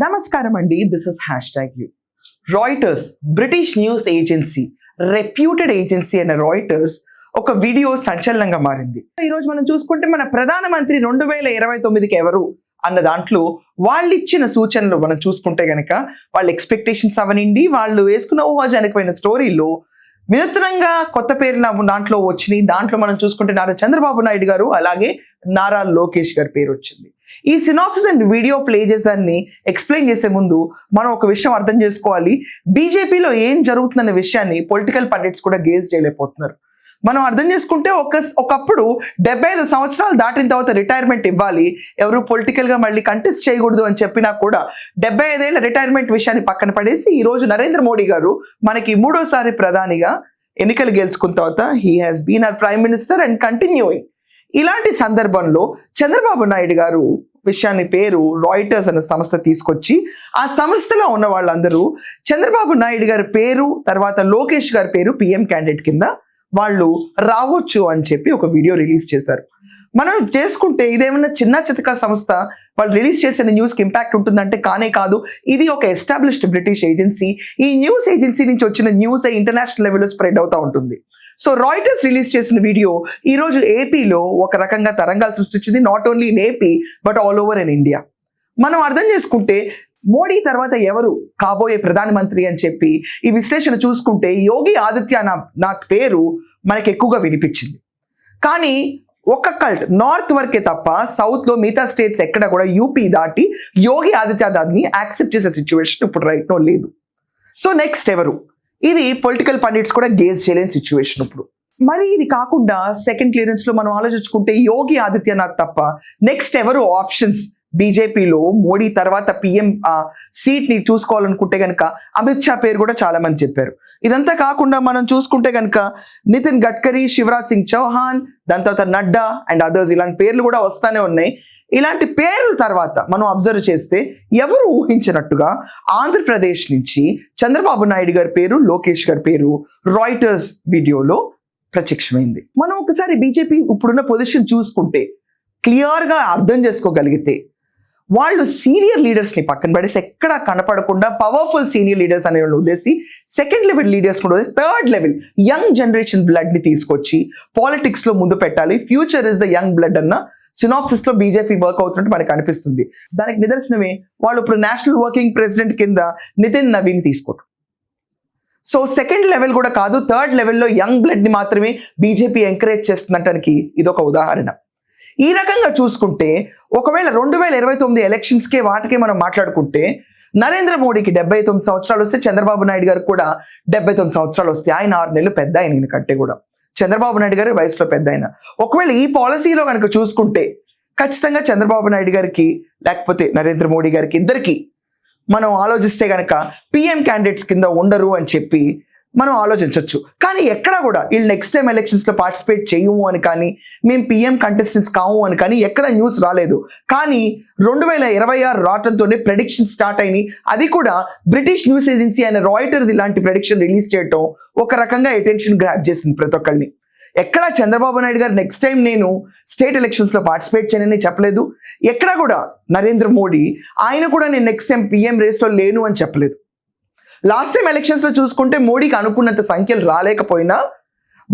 నమస్కారం అండి, this is #you. Reuters, British news agency, reputed agency అయిన రాయిటర్స్ ఒక వీడియో సంచలనంగా మారింది. ఈరోజు మనం చూసుకుంటే మన ప్రధానమంత్రి 2029కి ఎవరు అన్న దాంట్లో వాళ్ళు ఇచ్చిన సూచనలు మనం చూసుకుంటే గనక వాళ్ళ ఎక్స్పెక్టేషన్స్ అవనండి, వాళ్ళు వేసుకున్న ఊహాజనకమైన స్టోరీలో వినూత్నంగా కొత్త పేర్లు దాంట్లో వచ్చినాయి. దాంట్లో మనం చూసుకుంటే నారా చంద్రబాబు నాయుడు గారు, అలాగే నారా లోకేష్ గారి పేరు వచ్చింది. ఈ సినాప్సిస్ అండ్ వీడియో ప్లే చేసేదాన్ని ఎక్స్ప్లెయిన్ చేసే ముందు మనం ఒక విషయం అర్థం చేసుకోవాలి. బీజేపీలో ఏం జరుగుతుందన్న విషయాన్ని పొలిటికల్ పండిట్స్ కూడా గేజ్ చేయలేకపోతున్నారు. మనం అర్థం చేసుకుంటే ఒకప్పుడు 75 సంవత్సరాలు దాటిన తర్వాత రిటైర్మెంట్ ఇవ్వాలి, ఎవరు పొలిటికల్ గా మళ్ళీ కంటెస్ట్ చేయకూడదు అని చెప్పినా కూడా 75 ఏళ్ల రిటైర్మెంట్ విషయాన్ని పక్కన పడేసి ఈ రోజు నరేంద్ర మోడీ గారు మనకి 3వ ప్రధానిగా ఎన్నికలు గెలుచుకున్న తర్వాత he has been our prime minister and continuing. ఇలాంటి సందర్భంలో చంద్రబాబు నాయుడు గారు విషయాన్ని పేరు రాయిటర్స్ అనే సంస్థ తీసుకొచ్చి ఆ సంస్థలో ఉన్న వాళ్ళందరూ చంద్రబాబు నాయుడు గారి పేరు తర్వాత లోకేష్ గారి పేరు పిఎం క్యాండిడేట్ కింద వాళ్ళు రావచ్చు అని చెప్పి ఒక వీడియో రిలీజ్ చేశారు. మనం చేసుకుంటే ఇదేమన్నా చిన్న చితక సంస్థ వాళ్ళు రిలీజ్ చేసిన న్యూస్కి ఇంపాక్ట్ ఉంటుందంటే కానే కాదు. ఇది ఒక ఎస్టాబ్లిష్డ్ బ్రిటిష్ ఏజెన్సీ. ఈ న్యూస్ ఏజెన్సీ నుంచి వచ్చిన న్యూస్ ఇంటర్నేషనల్ లెవెల్లో స్ప్రెడ్ అవుతూ ఉంటుంది. సో రాయిటర్స్ రిలీజ్ చేసిన వీడియో ఈరోజు ఏపీలో ఒక రకంగా తరంగాలు సృష్టించింది. Not only in AP but all over in India. మనం అర్థం చేసుకుంటే మోడీ తర్వాత ఎవరు కాబోయే ప్రధానమంత్రి అని చెప్పి ఈ విశ్లేషణ చూసుకుంటే యోగి ఆదిత్యనాథ్ పేరు మనకు ఎక్కువగా వినిపించింది. కానీ ఒక కల్ట్ నార్త్ వరకే తప్ప సౌత్ లో మిగతా స్టేట్స్ ఎక్కడ కూడా యూపీ దాటి యోగి ఆదిత్యనాథ్ని యాక్సెప్ట్ చేసే సిచ్యువేషన్ ఇప్పుడు రైట్ నో లేదు. సో నెక్స్ట్ ఎవరు? ఇది పొలిటికల్ పండిట్స్ కూడా గేజ్ చేయలేని సిచ్యువేషన్ ఇప్పుడు. మరి ఇది కాకుండా సెకండ్ క్లియరెన్స్ లో మనం ఆలోచించుకుంటే యోగి ఆదిత్యనాథ్ తప్ప నెక్స్ట్ ఎవరు ఆప్షన్స్ బీజేపీలో మోడీ తర్వాత పిఎం సీట్ ని చూసుకోవాలనుకుంటే కనుక అమిత్ షా పేరు కూడా చాలా మంది చెప్పారు. ఇదంతా కాకుండా మనం చూసుకుంటే కనుక నితిన్ గడ్కరీ, శివరాజ్ సింగ్ చౌహాన్, దాని తర్వాత నడ్డా అండ్ అదర్స్ ఇలాంటి పేర్లు కూడా వస్తానే ఉన్నాయి. ఇలాంటి పేర్ల తర్వాత మనం అబ్జర్వ్ చేస్తే ఎవరు ఊహించినట్టుగా ఆంధ్రప్రదేశ్ నుంచి చంద్రబాబు నాయుడు గారి పేరు, లోకేష్ గారి పేరు రాయిటర్స్ వీడియోలో ప్రత్యక్షమైంది. మనం ఒకసారి బీజేపీ ఇప్పుడున్న పొజిషన్ చూసుకుంటే క్లియర్గా అర్థం చేసుకోగలిగితే వాళ్ళు సీనియర్ లీడర్స్ని పక్కన పడేసి ఎక్కడా కనపడకుండా పవర్ఫుల్ సీనియర్ లీడర్స్ అనే వాళ్ళు వదిలేసి సెకండ్ లెవెల్ లీడర్స్ కూడా వదిలేసి థర్డ్ లెవెల్ యంగ్ జనరేషన్ బ్లడ్ని తీసుకొచ్చి పాలిటిక్స్లో ముందు పెట్టాలి. Future is the young blood అన్న సినాప్సిస్లో బీజేపీ వర్క్ అవుతున్నట్టు మనకు అనిపిస్తుంది. దానికి నిదర్శనమే వాళ్ళు ఇప్పుడు నేషనల్ వర్కింగ్ ప్రెసిడెంట్ కింద నితిన్ నవీన్ తీసుకోవడం. సో సెకండ్ లెవెల్ కూడా కాదు, థర్డ్ లెవెల్లో యంగ్ బ్లడ్ని మాత్రమే బీజేపీ ఎంకరేజ్ చేస్తున్నటానికి ఇదొక ఉదాహరణ. ఈ రకంగా చూసుకుంటే ఒకవేళ 2029 ఎలక్షన్స్కే వాటికే మనం మాట్లాడుకుంటే నరేంద్ర మోడీకి 79 సంవత్సరాలు వస్తే చంద్రబాబు నాయుడు గారికి కూడా 79 సంవత్సరాలు వస్తాయి. ఆయన 6 నెలలు పెద్ద ఆయన కంటే కూడా. చంద్రబాబు నాయుడు గారి వయసులో పెద్ద ఆయన. ఒకవేళ ఈ పాలసీలో కనుక చూసుకుంటే ఖచ్చితంగా చంద్రబాబు నాయుడు గారికి లేకపోతే నరేంద్ర మోడీ గారికి ఇద్దరికి మనం ఆలోచిస్తే కనుక పిఎం క్యాండిడేట్స్ కింద ఉండరు అని చెప్పి మనం ఆలోచించవచ్చు. కానీ ఎక్కడా కూడా వీళ్ళు నెక్స్ట్ టైం ఎలక్షన్స్లో పార్టిసిపేట్ చేయము అని కానీ మేము పిఎం కంటెస్టెంట్స్ కాము అని కానీ ఎక్కడ న్యూస్ రాలేదు. కానీ 2026 రావడంతోనే ప్రెడిక్షన్ స్టార్ట్ అయినాయి. అది కూడా బ్రిటిష్ న్యూస్ ఏజెన్సీ అయిన రాయిటర్స్ ఇలాంటి ప్రెడిక్షన్ రిలీజ్ చేయడం ఒక రకంగా అటెన్షన్ గ్రాప్ చేసింది ప్రతి ఒక్కరిని. ఎక్కడా చంద్రబాబు నాయుడు గారు నెక్స్ట్ టైం నేను స్టేట్ ఎలక్షన్స్లో పార్టిసిపేట్ చేయనని చెప్పలేదు. ఎక్కడా కూడా నరేంద్ర మోడీ ఆయన కూడా నేను నెక్స్ట్ టైం పిఎం రేస్లో లేను అని చెప్పలేదు. లాస్ట్ టైం ఎలక్షన్స్లో చూసుకుంటే మోడీకి అనుకున్నంత సంఖ్యలు రాలేకపోయినా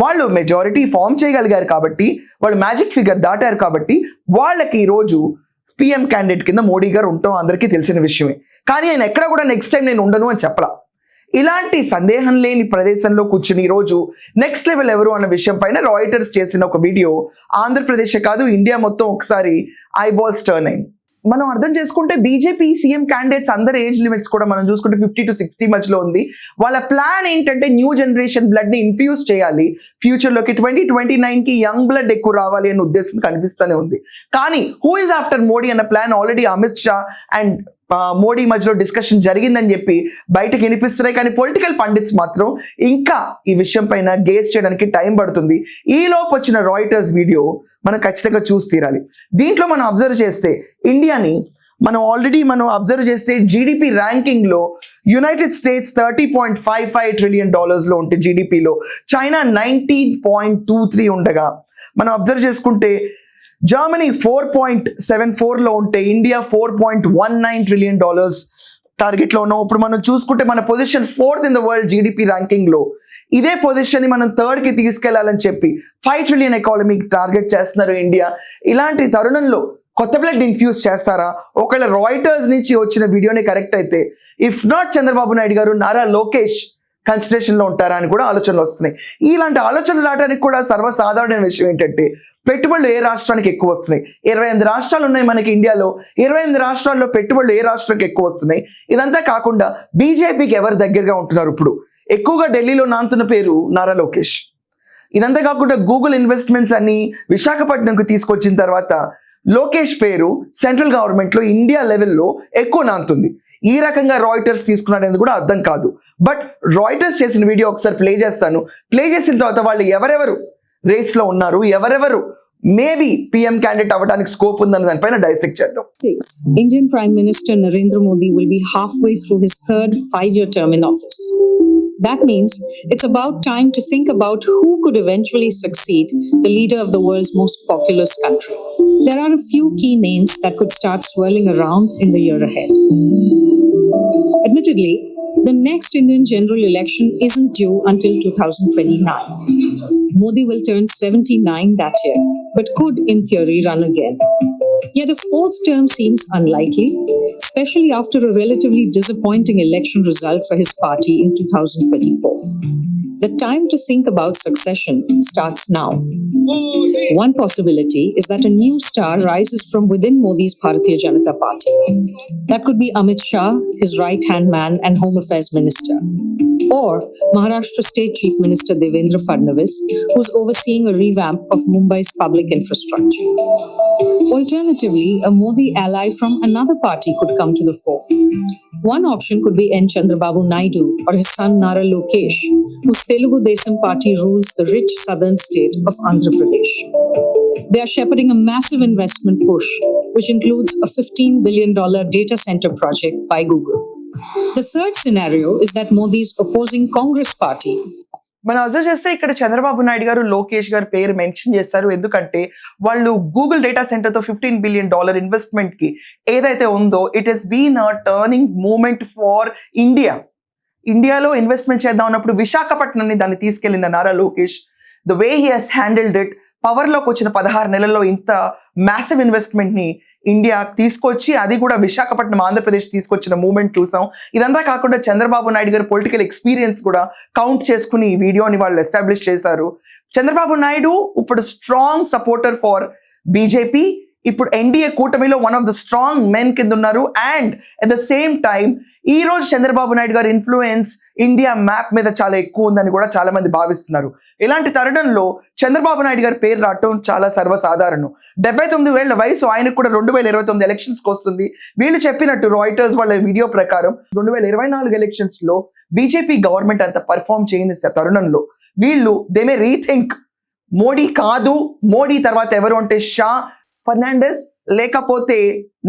వాళ్ళు మెజారిటీ ఫామ్ చేయగలిగారు కాబట్టి, వాళ్ళు మ్యాజిక్ ఫిగర్ దాటారు కాబట్టి వాళ్ళకి ఈరోజు పిఎం క్యాండిడేట్ కింద మోడీ గారు ఉండటం అందరికీ తెలిసిన విషయమే. కానీ ఆయన ఎక్కడ కూడా నెక్స్ట్ టైం నేను ఉండను అని చెప్పలా. ఇలాంటి సందేహం లేని ప్రదేశంలో కూర్చుని ఈరోజు నెక్స్ట్ లెవెల్ ఎవరు అన్న విషయం పైన రాయిటర్స్ చేసిన ఒక వీడియో ఆంధ్రప్రదేశ్ కాదు ఇండియా మొత్తం ఒకసారి ఐబాల్స్ టర్న్ అయింది. మనం అర్థం చేసుకుంటే బీజేపీ సీఎం క్యాండిడేట్స్ అందరి ఏజ్ లిమిట్స్ కూడా మనం చూసుకుంటే 50 to 60 మధ్యలో ఉంది. వాళ్ళ ప్లాన్ ఏంటంటే న్యూ జనరేషన్ బ్లడ్ ని ఇన్ఫ్యూజ్ చేయాలి, ఫ్యూచర్లోకి 2029కి యంగ్ బ్లడ్ ఎక్కువ రావాలి అనే ఉద్దేశం కనిపిస్తూనే ఉంది. కానీ హూ ఇస్ ఆఫ్టర్ మోడీ అన్న plan already Amit Shah and Modi మధ్యలో డిస్కషన్ జరిగిందని చెప్పి బయటకు వినిపిస్తున్నాయి. కానీ పొలిటికల్ పండిట్స్ మాత్రం ఇంకా ఈ విషయం పైన గేజ్ చేయడానికి టైం పడుతుంది. ఈ లోపు వచ్చిన రాయిటర్స్ వీడియో మనం ఖచ్చితంగా చూసి తీరాలి. దీంట్లో మనం అబ్జర్వ్ చేస్తే ఇండియాని మనం అబ్జర్వ్ చేస్తే జీడిపి ర్యాంకింగ్లో యునైటెడ్ స్టేట్స్ $30.55 ట్రిలియన్ లో ఉంటే జీడిపిలో చైనా 19.23 ఉండగా మనం అబ్జర్వ్ చేసుకుంటే జర్మనీ 4.74లో ఉంటే ఇండియా $4.19 trillion టార్గెట్లో ఉన్నాం. ఇప్పుడు మనం చూసుకుంటే మన position 4th in the world GDP ర్యాంకింగ్లో. ఇదే పొజిషన్ని మనం 3rd కి తీసుకెళ్లాలని చెప్పి $5 trillion ఎకానమీ టార్గెట్ చేస్తున్నారు ఇండియా. ఇలాంటి తరుణంలో కొత్త బ్లడ్ ఇన్ఫ్యూజ్ చేస్తారా? ఒకవేళ రాయిటర్స్ నుంచి వచ్చిన వీడియోని కరెక్ట్ అయితే, ఇఫ్ నాట్ చంద్రబాబు నాయుడు గారు, నారా లోకేష్ కన్సిడరేషన్లో ఉంటారా అని కూడా ఆలోచనలు వస్తున్నాయి. ఇలాంటి ఆలోచనలు రావడానికి కూడా సర్వసాధారణమైన విషయం ఏంటంటే, పెట్టుబడులు ఏ రాష్ట్రానికి ఎక్కువ వస్తున్నాయి? 28 రాష్ట్రాలు ఉన్నాయి మనకి ఇండియాలో. 28 రాష్ట్రాల్లో పెట్టుబడులు ఏ రాష్ట్రానికి ఎక్కువ వస్తున్నాయి? ఇదంతా కాకుండా బీజేపీకి ఎవరు దగ్గరగా ఉంటున్నారు? ఇప్పుడు ఎక్కువగా ఢిల్లీలో నాంతున్న పేరు నారా లోకేష్. ఇదంతా కాకుండా గూగుల్ ఇన్వెస్ట్మెంట్స్ అని విశాఖపట్నంకు తీసుకొచ్చిన తర్వాత లోకేష్ పేరు సెంట్రల్ గవర్నమెంట్లో ఇండియా లెవెల్లో ఎక్కువ నాంతుంది. ఈ రకంగా రాయిటర్స్ తీసుకున్నారనేది కూడా అర్థం కాదు. బట్ రాయిటర్స్ చేసిన వీడియో ఒకసారి ప్లే చేస్తాను. ప్లే చేసిన తర్వాత వాళ్ళు ఎవరెవరు రేస్లో ఉన్నారు, ఎవరెవరు మేబీ పిఎం క్యాండిడేట్ అవ్వడానికి స్కోప్ ఉందన్న దానిపైన డైసెక్ట్ చేద్దాం. Indian Prime Minister Narendra Modi will be halfway through his 3rd 5-year term in office. That means it's about time to think about who could eventually succeed the leader of the world's most populous country. There are a few key names that could start swirling around in the year ahead. Admittedly, the next Indian general election isn't due until 2029. Modi will turn 79 that year, but could, in theory, run again. Yet a 4th term seems unlikely, especially after a relatively disappointing election result for his party in 2024. The time to think about succession starts now. One possibility is that a new star rises from within Modi's Bharatiya Janata Party. That could be Amit Shah, his right-hand man and Home Affairs Minister, or Maharashtra State Chief Minister Devendra Fadnavis, who's overseeing a revamp of Mumbai's public infrastructure. Alternatively, a Modi ally from another party could come to the fore. One option could be N. Chandrababu Naidu or his son Nara Lokesh, whose Telugu Desam party rules the rich southern state of Andhra Pradesh. They are shepherding a massive investment push, which includes a $15 billion data center project by Google. The third scenario is that Modi's opposing Congress party మనం observe చేస్తే ఇక్కడ చంద్రబాబు నాయుడు గారు, లోకేష్ గారు పేరు mention చేశారు. ఎందుకంటే వాళ్ళు Google data సెంటర్తో $15 billion ఇన్వెస్ట్మెంట్ కి ఏదైతే ఉందో, it has been a turning moment for India. ఇండియాలో ఇన్వెస్ట్మెంట్ చేద్దాం అన్నప్పుడు విశాఖపట్నాన్ని దాన్ని తీసుకెళ్లిన Nara Lokesh, the way he has handled it, పవర్లోకి వచ్చిన 16 నెలల్లో ఇంత మ్యాసివ్ ఇన్వెస్ట్మెంట్ని ఇండియా తీసుకొచ్చి, అది కూడా విశాఖపట్నం ఆంధ్రప్రదేశ్ తీసుకొచ్చిన మూమెంట్ చూసాం. ఇదంతా కాకుండా చంద్రబాబు నాయుడు గారి పొలిటికల్ ఎక్స్పీరియన్స్ కూడా కౌంట్ చేసుకుని ఈ వీడియోని వాళ్ళు ఎస్టాబ్లిష్ చేశారు. చంద్రబాబు నాయుడు ఇప్పుడు స్ట్రాంగ్ సపోర్టర్ ఫర్ బీజేపీ. ఇప్పుడు ఎన్డీఏ కూటమిలో one of the strong men కింద ఉన్నారు. And at the same time ఈ రోజు చంద్రబాబు నాయుడు గారి ఇన్ఫ్లుయెన్స్ ఇండియా మ్యాప్ మీద చాలా ఎక్కువ ఉందని కూడా చాలా మంది భావిస్తున్నారు. ఇలాంటి తరుణంలో చంద్రబాబు నాయుడు గారి పేరు రావటం చాలా సర్వసాధారణం. 79 ఏళ్ల వయసు, ఆయనకు కూడా 2029 ఎలక్షన్స్కి వస్తుంది. వీళ్ళు చెప్పినట్టు రాయిటర్స్ వాళ్ళ వీడియో ప్రకారం 2024 ఎలక్షన్స్లో బీజేపీ గవర్నమెంట్ అంత పర్ఫామ్ చేయని తరుణంలో వీళ్ళు దే మే రీథింక్, మోడీ కాదు, మోడీ తర్వాత ఎవరు అంటే షా, ఫర్నాండెస్, లేకపోతే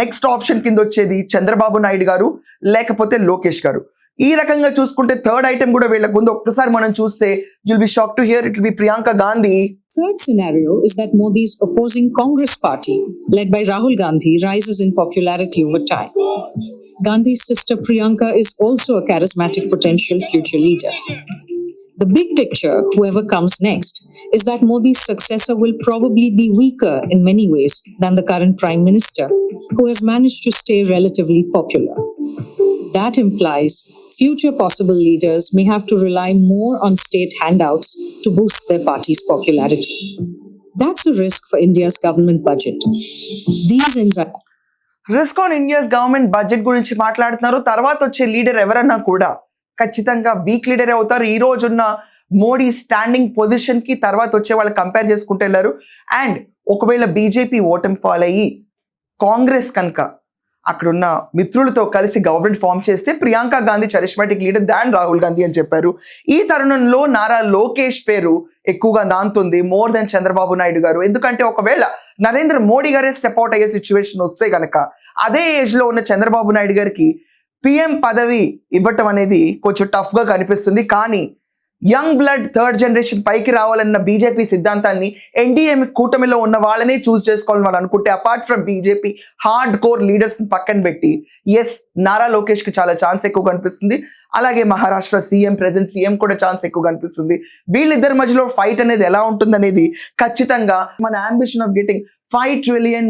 నెక్స్ట్ ఆప్షన్ కింద వచ్చేది చంద్రబాబు నాయుడు గారు, లేకపోతే లోకేష్ గారు. ఈ రకంగా చూసుకుంటే థర్డ్ ఐటమ్ కూడా వీళ్ళకు ముందు ఒక్కసారి మనం చూస్తే you'll be shocked to hear it will be Priyanka Gandhi. Third scenario is that Modi's opposing Congress party, led by Rahul Gandhi, rises in popularity over time. Gandhi's sister Priyanka is also a charismatic potential future leader. The big picture, whoever comes next, is that Modi's successor will probably be weaker in many ways than the current Prime Minister, who has managed to stay relatively popular. That implies future possible leaders may have to rely more on state handouts to boost their party's popularity. That's a risk for India's government budget. These insights risk on India's government budget గురించి మాట్లాడుతున్నారు. తర్వాత వచ్చే leader ఎవరన్నా కూడా ఖచ్చితంగా week లీడరే అవుతారు. ఈ రోజున్న మోడీ స్టాండింగ్ పొజిషన్ కి తర్వాత వచ్చే వాళ్ళు కంపేర్ చేసుకుంటూ వెళ్ళారు. అండ్ ఒకవేళ బీజేపీ ఓటమి ఫాల్ అయ్యి కాంగ్రెస్ కనుక అక్కడున్న మిత్రులతో కలిసి గవర్నమెంట్ ఫామ్ చేస్తే ప్రియాంక గాంధీ చరిష్మాటిక్ లీడర్ దాన్ రాహుల్ గాంధీ అని చెప్పారు. ఈ తరుణంలో నారా లోకేష్ పేరు ఎక్కువగా నాంతుంది మోర్ దెన్ చంద్రబాబు నాయుడు గారు. ఎందుకంటే ఒకవేళ నరేంద్ర మోడీ గారే స్టెప్ అవుట్ అయ్యే సిచ్యువేషన్ వస్తే కనుక అదే ఏజ్ లో ఉన్న చంద్రబాబు నాయుడు గారికి పిఎం పదవి ఇవ్వటం అనేది కొంచెం టఫ్గా కనిపిస్తుంది. కానీ యంగ్ బ్లడ్ థర్డ్ జనరేషన్ పైకి రావాలన్న బీజేపీ సిద్ధాంతాన్ని ఎన్డీఏ కూటమిలో ఉన్న వాళ్ళనే చూస్ చేసుకోవాలని వాళ్ళు అనుకుంటే, apart from BJP hard core leaders పక్కన పెట్టి, ఎస్ నారా లోకేష్ కి చాలా ఛాన్స్ ఎక్కువ కనిపిస్తుంది. అలాగే మహారాష్ట్ర సీఎం, ప్రెజెంట్ సీఎం కూడా ఛాన్స్ ఎక్కువ కనిపిస్తుంది. వీళ్ళిద్దరి మధ్యలో ఫైట్ అనేది ఎలా ఉంటుంది అనేది ఖచ్చితంగా మన ambition of getting $5 trillion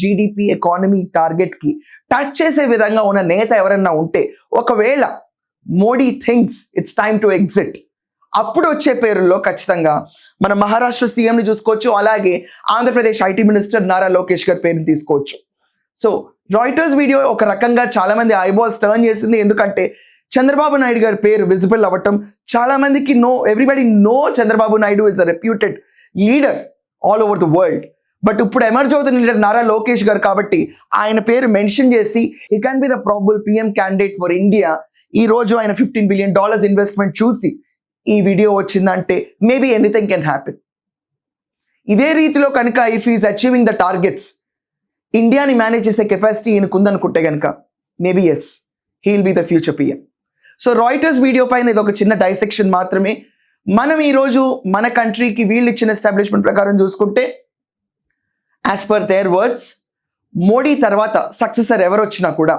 GDP economy target కి టచ్ చేసే విధంగా ఉన్న నేత ఎవరన్నా ఉంటే, ఒకవేళ Modi thinks it's time to exit, అప్పుడు వచ్చే పేరుల్లో ఖచ్చితంగా మన మహారాష్ట్ర సీఎంని చూసుకోవచ్చు. అలాగే ఆంధ్రప్రదేశ్ ఐటీ మినిస్టర్ నారా లోకేష్ గారి పేరుని తీసుకోవచ్చు. సో రాయిటర్స్ వీడియో ఒక రకంగా చాలా మంది ఐబాల్స్ టర్న్ చేసింది. ఎందుకంటే చంద్రబాబు నాయుడు గారి పేరు విజిబుల్ అవ్వటం, చాలా మందికి everybody know Chandrababu Naidu is a reputed leader all over the world. But ఇప్పుడు ఎమర్జ్ అవుతున్న లీడర్ నారా లోకేష్ గారు కాబట్టి ఆయన పేరు మెన్షన్ చేసి he can be the probable PM candidate for India. ఈ రోజు ఆయన $15 billion ఇన్వెస్ట్మెంట్ చూసి ఈ వీడియో వచ్చిందంటే మేబీ ఎనీథింగ్ కెన్ హ్యాపెన్. ఇదే రీతిలో కనుక if is achieving the targets, ఇండియాని మేనేజ్ చేసే కెపాసిటీ ఈయనకు ఉందనుకుంటే కనుక maybe yes he will be the future PM. So Reuters video పైన ఇది ఒక చిన్న డైసెక్షన్ మాత్రమే. మనం ఈరోజు మన కంట్రీకి వీళ్ళు ఇచ్చిన ఎస్టాబ్లిష్మెంట్ ప్రకారం చూసుకుంటే, as per their words, Modi తర్వాత సక్సెసర్ ఎవరు వచ్చినా కూడా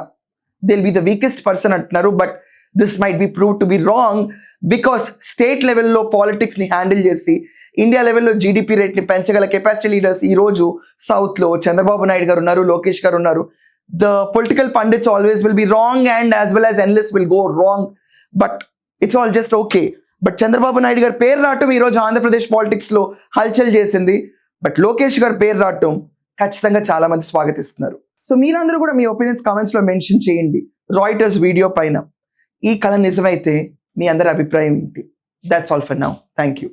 they will be the weakest person అంటున్నారు. But this might be prove to be wrong, because state లెవెల్లో పాలిటిక్స్ని హ్యాండిల్ చేసి ఇండియా లెవెల్లో జీడిపి రేట్ని పెంచగల కెపాసిటీ లీడర్స్ ఈరోజు సౌత్లో చంద్రబాబు నాయుడు గారు ఉన్నారు, లోకేష్ గారు ఉన్నారు. The political pundits always will be wrong and as well as analyst will go wrong, but it's all just okay. But Chandrababu Naidu గారి పేరు రావటం ఈరోజు ఆంధ్రప్రదేశ్ పాలిటిక్స్లో హల్చల్ చేసింది. బట్ లోకేష్ గారి పేరు రావటం ఖచ్చితంగా చాలా మంది స్వాగతిస్తున్నారు. సో మీరందరూ కూడా మీ ఒపీనియన్స్ కామెంట్స్లో మెన్షన్ చేయండి రాయిటర్స్ వీడియో పైన. ఈ కళ నిజమైతే మీ అందరి అభిప్రాయం ఏంటి? That's all for now. Thank you.